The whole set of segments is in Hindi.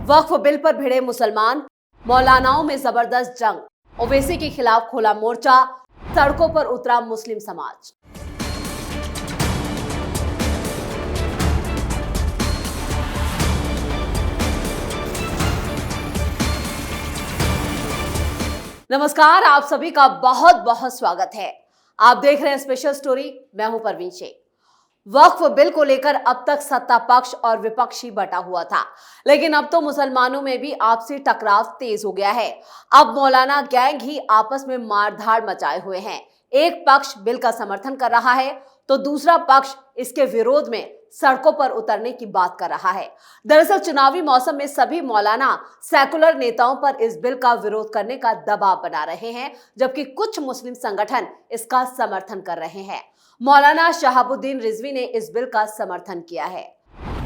वक्फ बिल पर भिड़े मुसलमान, मौलानाओं में जबरदस्त जंग, ओवैसी के खिलाफ खोला मोर्चा, सड़कों पर उतरा मुस्लिम समाज। नमस्कार, आप सभी का बहुत बहुत स्वागत है। आप देख रहे हैं स्पेशल स्टोरी। मैं हूं परवीन शेख। वक्फ बिल को लेकर अब तक सत्ता पक्ष और विपक्ष ही बटा हुआ था, लेकिन अब तो मुसलमानों में भी आपसी टकराव तेज हो गया है। अब मौलाना गैंग ही आपस में मारधाड़ मचाए हुए हैं। एक पक्ष बिल का समर्थन कर रहा है तो दूसरा पक्ष इसके विरोध में सड़कों पर उतरने की बात कर रहा है। दरअसल चुनावी मौसम में सभी मौलाना सेकुलर नेताओं पर इस बिल का विरोध करने का दबाव बना रहे हैं, जबकि कुछ मुस्लिम संगठन इसका समर्थन कर रहे हैं। मौलाना शहाबुद्दीन रिजवी ने इस बिल का समर्थन किया है।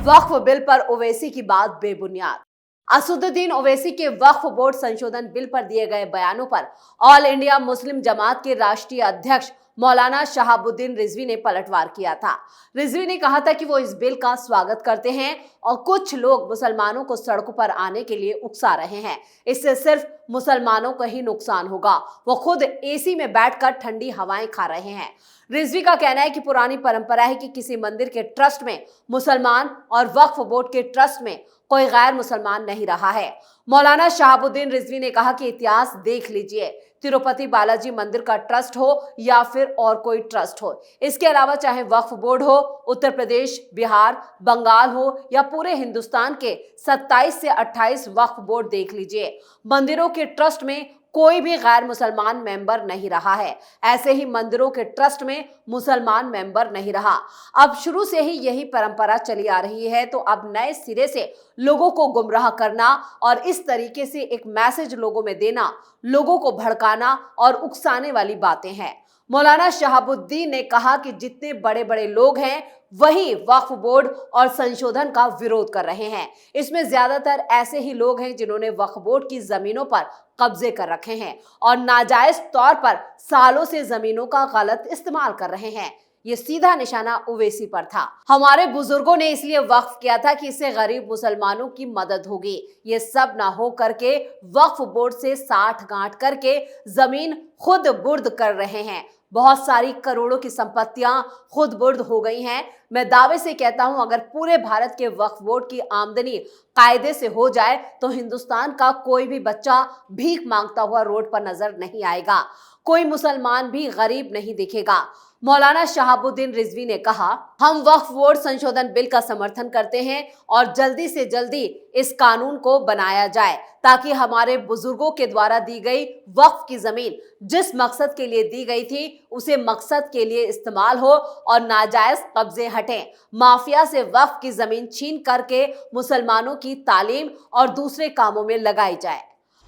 वक्फ बिल पर ओवैसी की बात बेबुनियाद। असदुद्दीन ओवैसी के वक्फ बोर्ड संशोधन बिल पर दिए गए बयानों पर ऑल इंडिया मुस्लिम जमात के राष्ट्रीय अध्यक्ष मौलाना शहाबुद्दीन रिजवी ने पलटवार किया था। रिजवी ने कहा था कि वो इस बिल का स्वागत करते हैं और कुछ लोग मुसलमानों को सड़कों पर आने के लिए उकसा रहे हैं। इससे सिर्फ मुसलमानों को ही नुकसान होगा। वो खुद एसी में बैठकर ठंडी हवाएं खा रहे हैं। रिजवी का कहना है कि पुरानी परंपरा है कि किसी मंदिर के ट्रस्ट में मुसलमान और वक्फ बोर्ड के ट्रस्ट में कोई गैर मुसलमान नहीं रहा है। मौलाना शहाबुद्दीन रिजवी ने कहा कि इतिहास देख लीजिए, तिरुपति बालाजी मंदिर का ट्रस्ट हो या फिर और कोई ट्रस्ट हो, इसके अलावा चाहे वक्फ बोर्ड हो, उत्तर प्रदेश, बिहार, बंगाल हो या पूरे हिंदुस्तान के 27 से 28 वक्फ बोर्ड देख लीजिए, मंदिरों के ट्रस्ट में कोई भी गैर मुसलमान मेंबर नहीं रहा है। ऐसे ही मंदिरों के ट्रस्ट में मुसलमान मेंबर नहीं रहा। अब शुरू से ही यही परंपरा चली आ रही है, तो अब नए सिरे से लोगों को गुमराह करना और इस तरीके से एक मैसेज लोगों में देना, लोगों को भड़काना और उकसाने वाली बातें हैं। मौलाना शहाबुद्दीन ने कहा कि जितने बड़े बड़े लोग हैं वही वक्फ बोर्ड और संशोधन का विरोध कर रहे हैं। इसमें ज्यादातर ऐसे ही लोग हैं जिन्होंने वक्फ बोर्ड की जमीनों पर कब्जे कर रखे हैं और नाजायज तौर पर सालों से जमीनों का गलत इस्तेमाल कर रहे हैं। ये सीधा निशाना ओवैसी पर था। हमारे बुजुर्गों ने इसलिए वक्फ किया था कि इससे गरीब मुसलमानों की मदद होगी। ये सब ना हो करके वक्फ बोर्ड से साठ गांठ करके जमीन खुद बुर्द कर रहे हैं। बहुत सारी करोड़ों की संपत्तियां खुद बुर्द हो गई हैं। मैं दावे से कहता हूं, अगर पूरे भारत के वक्फ बोर्ड की आमदनी कायदे से हो जाए तो हिंदुस्तान का कोई भी बच्चा भीख मांगता हुआ रोड पर नजर नहीं आएगा, कोई मुसलमान भी गरीब नहीं दिखेगा। मौलाना शहाबुद्दीन रिजवी ने कहा, हम वक्फ बोर्ड संशोधन बिल का समर्थन करते हैं और जल्दी से जल्दी इस कानून को बनाया जाए ताकि हमारे बुजुर्गों के द्वारा दी गई वक्फ की जमीन जिस मकसद के लिए दी गई थी उसे मकसद के लिए इस्तेमाल हो और नाजायज कब्जे हटें। माफिया से वक्फ की जमीन छीन करके मुसलमानों की तालीम और दूसरे कामों में लगाई जाए।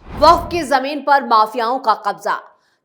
वक्फ की जमीन पर माफियाओं का कब्जा।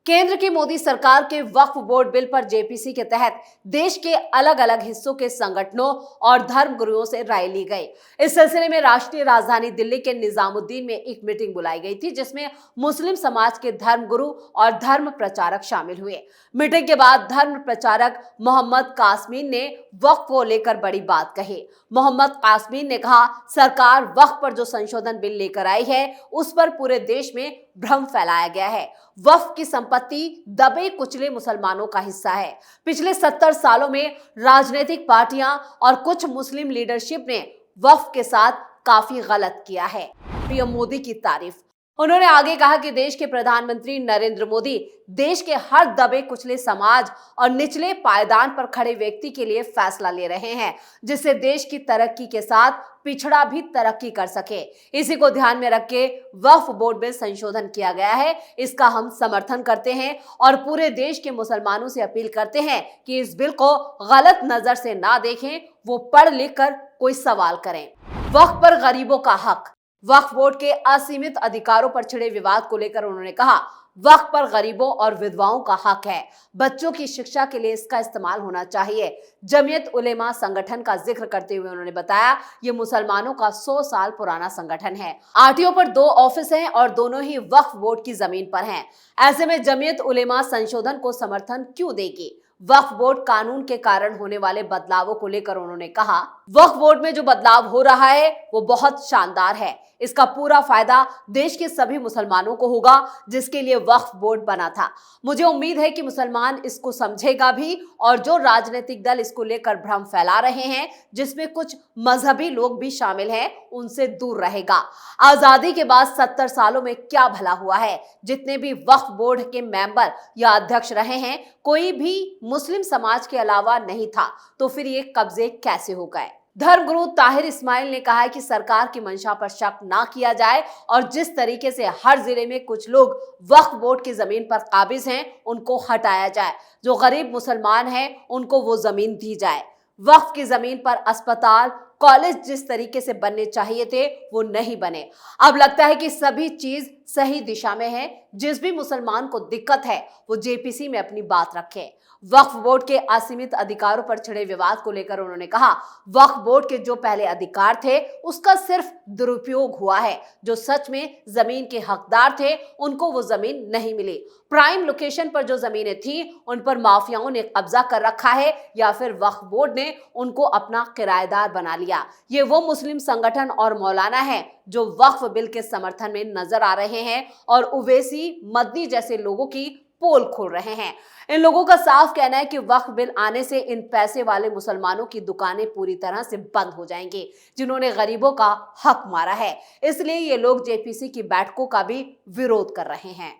केंद्र की मोदी सरकार के वक्फ बोर्ड बिल पर जेपीसी के तहत देश के अलग अलग हिस्सों के संगठनों और धर्म गुरुओं से राय ली गई। इस सिलसिले में राष्ट्रीय राजधानी दिल्ली के निजामुद्दीन में एक मीटिंग बुलाई गई थी, जिसमें मुस्लिम समाज के धर्म गुरु और धर्म प्रचारक शामिल हुए। मीटिंग के बाद धर्म प्रचारक मोहम्मद कासमीन ने वक्फ को लेकर बड़ी बात कही। मोहम्मद कासमीन ने कहा, सरकार वक्फ पर जो संशोधन बिल लेकर आई है उस पर पूरे देश में भ्रम फैलाया गया है। वक्फ की संपत्ति दबे कुचले मुसलमानों का हिस्सा है। पिछले 70 सालों में राजनीतिक पार्टियां और कुछ मुस्लिम लीडरशिप ने वक्फ के साथ काफी गलत किया है। पीएम मोदी की तारीफ। उन्होंने आगे कहा कि देश के प्रधानमंत्री नरेंद्र मोदी देश के हर दबे कुचले समाज और निचले पायदान पर खड़े व्यक्ति के लिए फैसला ले रहे हैं, जिससे देश की तरक्की के साथ पिछड़ा भी तरक्की कर सके। इसी को ध्यान में रख के वक्फ बोर्ड में संशोधन किया गया है। इसका हम समर्थन करते हैं और पूरे देश के मुसलमानों से अपील करते हैं कि इस बिल को गलत नजर से ना देखें, वो पढ़ लिख कर कोई सवाल करें। वक्फ पर गरीबों का हक। वक्फ बोर्ड के असीमित अधिकारों पर छिड़े विवाद को लेकर उन्होंने कहा, वक्फ पर गरीबों और विधवाओं का हक है। बच्चों की शिक्षा के लिए इसका इस्तेमाल होना चाहिए। जमीयत उलेमा संगठन का जिक्र करते हुए उन्होंने बताया, ये मुसलमानों का 100 साल पुराना संगठन है। आरटीओ पर 2 ऑफिस हैं और दोनों ही वक्फ बोर्ड की जमीन पर हैं। ऐसे में जमीयत उलेमा संशोधन को समर्थन क्यों देगी? वक्फ बोर्ड कानून के कारण होने वाले बदलावों को लेकर उन्होंने कहा, वक्फ बोर्ड में जो बदलाव हो रहा है वो बहुत शानदार है। इसका पूरा फायदा देश के सभी मुसलमानों को होगा जिसके लिए वक्फ बोर्ड बना था। मुझे उम्मीद है कि मुसलमान इसको समझेगा भी और जो राजनीतिक दल इसको लेकर भ्रम फैला रहे हैं जिसमें कुछ मजहबी लोग भी शामिल हैं उनसे दूर रहेगा। आजादी के बाद 70 सालों में क्या भला हुआ है? जितने भी वक्फ बोर्ड के मेंबर या अध्यक्ष रहे हैं कोई भी मुस्लिम समाज के अलावा नहीं था, तो फिर ये कब्जे कैसे हो गए? धर्मगुरु ताहिर इस्माइल ने कहा है कि सरकार की मंशा पर शक ना किया जाए और जिस तरीके से हर जिले में कुछ लोग वक्फ बोर्ड की जमीन पर काबिज हैं उनको हटाया जाए। जो गरीब मुसलमान हैं उनको वो जमीन दी जाए। वक्फ की जमीन पर अस्पताल, कॉलेज जिस तरीके से बनने चाहिए थे वो नहीं बने। अब लगता है कि सभी चीज सही दिशा में है। जिस भी मुसलमान को दिक्कत है वो जेपीसी में अपनी बात रखे। वक्फ बोर्ड के असीमित अधिकारों पर छिड़े विवाद को लेकर उन्होंने कहा, वक्फ बोर्ड के जो पहले अधिकार थे उसका सिर्फ दुरुपयोग हुआ है। जो सच में जमीन के हकदार थे उनको वो जमीन नहीं मिली। प्राइम लोकेशन पर जो जमीनें थी उन पर माफियाओं ने कब्जा कर रखा है या फिर वक्फ बोर्ड ने उनको अपना किराएदार बना लिया। ये वो मुस्लिम संगठन और मौलाना है जो वक्फ बिल के समर्थन में नजर आ रहे हैं और उवैसी, मदनी जैसे लोगों की पोल खोल रहे हैं। इन लोगों का साफ कहना है कि वक्फ बिल आने से इन पैसे वाले मुसलमानों की दुकानें पूरी तरह से बंद हो जाएंगी जिन्होंने गरीबों का हक मारा है। इसलिए ये लोग जेपीसी की बैठकों का भी विरोध कर रहे हैं।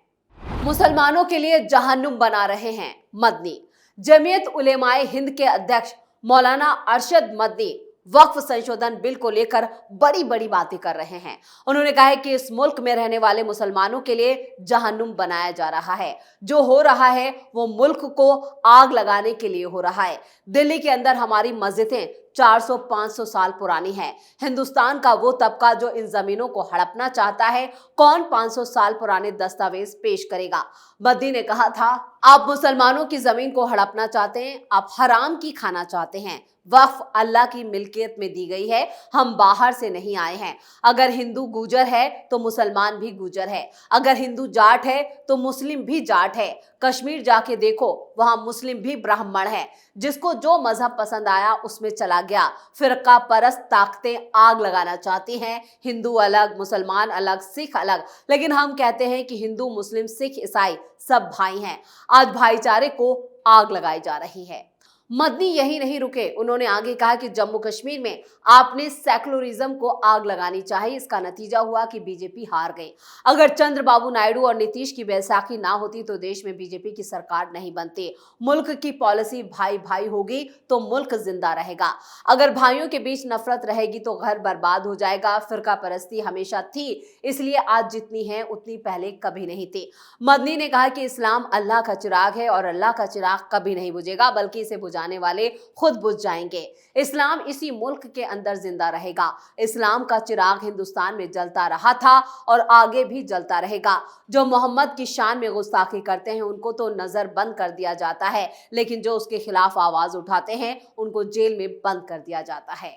मुसलमानों के लिए जहन्नुम बना रहे हैं मदनी। जमीयत उलेमाए हिंद के अध्यक्ष मौलाना अरशद मदनी वक्फ संशोधन बिल को लेकर बड़ी बड़ी बातें कर रहे हैं। उन्होंने कहा है कि इस मुल्क में रहने वाले मुसलमानों के लिए जहन्नुम बनाया जा रहा है। जो हो रहा है वो मुल्क को आग लगाने के लिए हो रहा है। दिल्ली के अंदर हमारी मस्जिदें 400-500 साल पुरानी है। हिंदुस्तान का वो तबका जो इन जमीनों को हड़पना चाहता है, कौन 500 साल पुराने दस्तावेज पेश करेगा? मदनी ने कहा था, आप मुसलमानों की जमीन को हड़पना चाहते हैं, आप हराम की खाना चाहते हैं। वक्फ अल्लाह की मिल्कियत में दी गई है, हम बाहर से नहीं आए हैं। अगर हिंदू गुजर है तो मुसलमान भी गुजर है। अगर हिंदू जाट है तो मुस्लिम भी जाट है। कश्मीर जाके देखो, वहां मुस्लिम भी ब्राह्मण है। जिसको जो मजहब पसंद आया उसमें चला गया। फिरका परस्त ताकतें आग लगाना चाहती हैं। हिंदू अलग, मुसलमान अलग, सिख अलग, लेकिन हम कहते हैं कि हिंदू, मुस्लिम, सिख, ईसाई सब भाई हैं। आज भाईचारे को आग लगाई जा रही है। मदनी यही नहीं रुके, उन्होंने आगे कहा कि जम्मू कश्मीर में आपने सेकुलरिज्म को आग लगानी चाहिए। इसका नतीजा हुआ कि बीजेपी हार गई। अगर चंद्रबाबू नायडू और नीतीश की बैसाखी ना होती तो देश में बीजेपी की सरकार नहीं बनती। मुल्क की पॉलिसी भाई भाई होगी तो मुल्क जिंदा रहेगा। अगर भाइयों के बीच नफरत रहेगी तो घर बर्बाद हो जाएगा। फिरका परस्ती हमेशा थी, इसलिए आज जितनी है उतनी पहले कभी नहीं थी। मदनी ने कहा कि इस्लाम अल्लाह का चिराग है और अल्लाह का चिराग कभी नहीं बुझेगा, बल्कि इसे बुझाने वाले खुद बुझ जाएंगे। इस्लाम इसी मुल्क के अंदर जिंदा रहेगा। इस्लाम का चिराग हिंदुस्तान में जलता रहा था और आगे भी जलता रहेगा। जो मोहम्मद की शान में गुस्ताखी करते हैं उनको तो नजर बंद कर दिया जाता है, लेकिन जो उसके खिलाफ आवाज उठाते हैं उनको जेल में बंद कर दिया जाता है।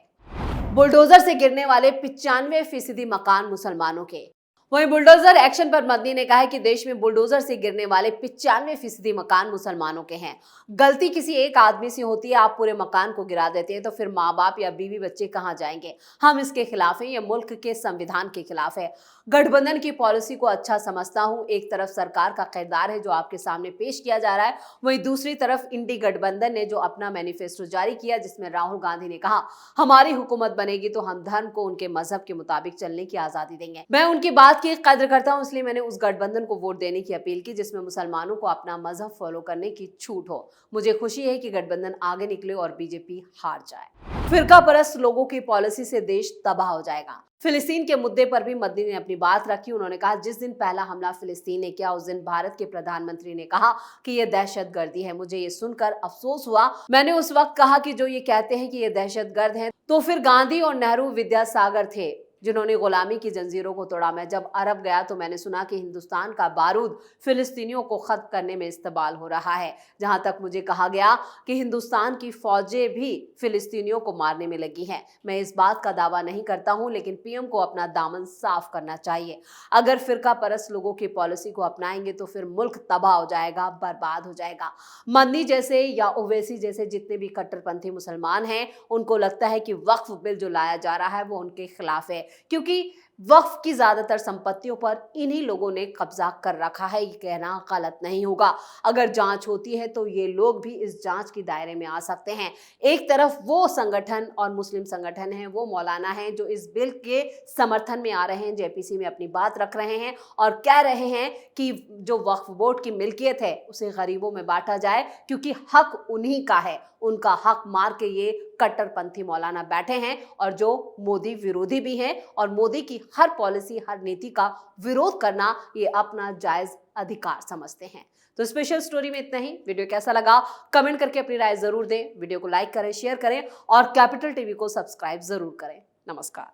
बुलडोजर से गिरने वाले 95% मकान मुसलमानों के। वहीं बुलडोजर एक्शन पर मदनी ने कहा है कि देश में बुलडोजर से गिरने वाले 95% मकान मुसलमानों के हैं। गलती किसी एक आदमी से होती है, आप पूरे मकान को गिरा देते हैं तो फिर माँ बाप या बीवी बच्चे कहाँ जाएंगे? हम इसके खिलाफ हैं, ये मुल्क के संविधान के खिलाफ है। गठबंधन की पॉलिसी को अच्छा समझता हूं। एक तरफ सरकार का किरदार है जो आपके सामने पेश किया जा रहा है, वहीं दूसरी तरफ इंडी गठबंधन ने जो अपना मैनिफेस्टो जारी किया जिसमें राहुल गांधी ने कहा, हमारी हुकूमत बनेगी तो हम धर्म को उनके मजहब के मुताबिक चलने की आजादी देंगे। मैं उनकी बात की कद्र करता हूं, इसलिए मैंने उस गठबंधन को वोट देने की अपील की जिसमें मुसलमानों को अपना मजहब फॉलो करने की छूट हो। मुझे खुशी है कि गठबंधन आगे निकले और बीजेपी हार जाए। फिरका परस्त लोगों की पॉलिसी से देश तबाह हो जाएगा। फिलिस्तीन के मुद्दे पर भी मदनी ने अपनी बात रखी। उन्होंने कहा, जिस दिन पहला हमला फिलिस्तीन ने किया उस दिन भारत के प्रधानमंत्री ने कहा कि यह दहशतगर्दी है। मुझे ये सुनकर अफसोस हुआ। मैंने उस वक्त कहा कि जो ये कहते हैं कि ये दहशतगर्द हैं तो फिर गांधी और नेहरू विद्यासागर थे। जिन्होंने गुलामी की जंजीरों को तोड़ा। मैं जब अरब गया तो मैंने सुना कि हिंदुस्तान का बारूद फिलिस्तीनियों को खत्म करने में इस्तेमाल हो रहा है। जहां तक मुझे कहा गया कि हिंदुस्तान की फौजें भी फिलिस्तीनियों को मारने में लगी हैं। मैं इस बात का दावा नहीं करता हूं, लेकिन पीएम को अपना दामन साफ करना चाहिए। अगर फिरका परस्त लोगों की पॉलिसी को अपनाएंगे तो फिर मुल्क तबाह हो जाएगा, बर्बाद हो जाएगा। मदनी जैसे या ओवैसी जैसे जितने भी कट्टरपंथी मुसलमान हैं, उनको लगता है कि वक्फ बिल जो लाया जा रहा है वो उनके खिलाफ है, क्योंकि वक्फ की ज्यादातर संपत्तियों पर इन्हीं लोगों ने कब्जा कर रखा है। ये कहना गलत नहीं होगा। अगर जांच होती है तो ये लोग भी इस जांच के दायरे में आ सकते हैं। एक तरफ वो संगठन और मुस्लिम संगठन हैं, वो मौलाना हैं जो इस बिल के समर्थन में आ रहे हैं, जेपीसी में अपनी बात रख रहे हैं और कह रहे हैं कि जो वक्फ बोर्ड की मिल्कियत है उसे गरीबों में बांटा जाए, क्योंकि हक उन्हीं का है। उनका हक मार के ये कट्टरपंथी मौलाना बैठे हैं और जो मोदी विरोधी भी हैं, और मोदी की हर पॉलिसी, हर नीति का विरोध करना ये अपना जायज अधिकार समझते हैं। तो स्पेशल स्टोरी में इतना ही। वीडियो कैसा लगा कमेंट करके अपनी राय जरूर दें। वीडियो को लाइक करें, शेयर करें और कैपिटल टीवी को सब्सक्राइब जरूर करें। नमस्कार।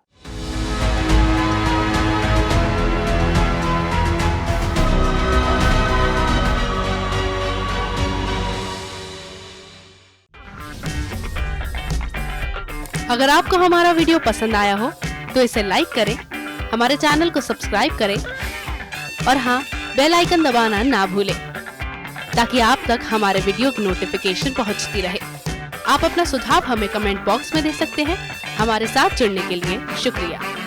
अगर आपको हमारा वीडियो पसंद आया हो तो इसे लाइक करें, हमारे चैनल को सब्सक्राइब करें और हाँ, बेल आइकन दबाना ना भूलें ताकि आप तक हमारे वीडियो की नोटिफिकेशन पहुंचती रहे। आप अपना सुझाव हमें कमेंट बॉक्स में दे सकते हैं। हमारे साथ जुड़ने के लिए शुक्रिया।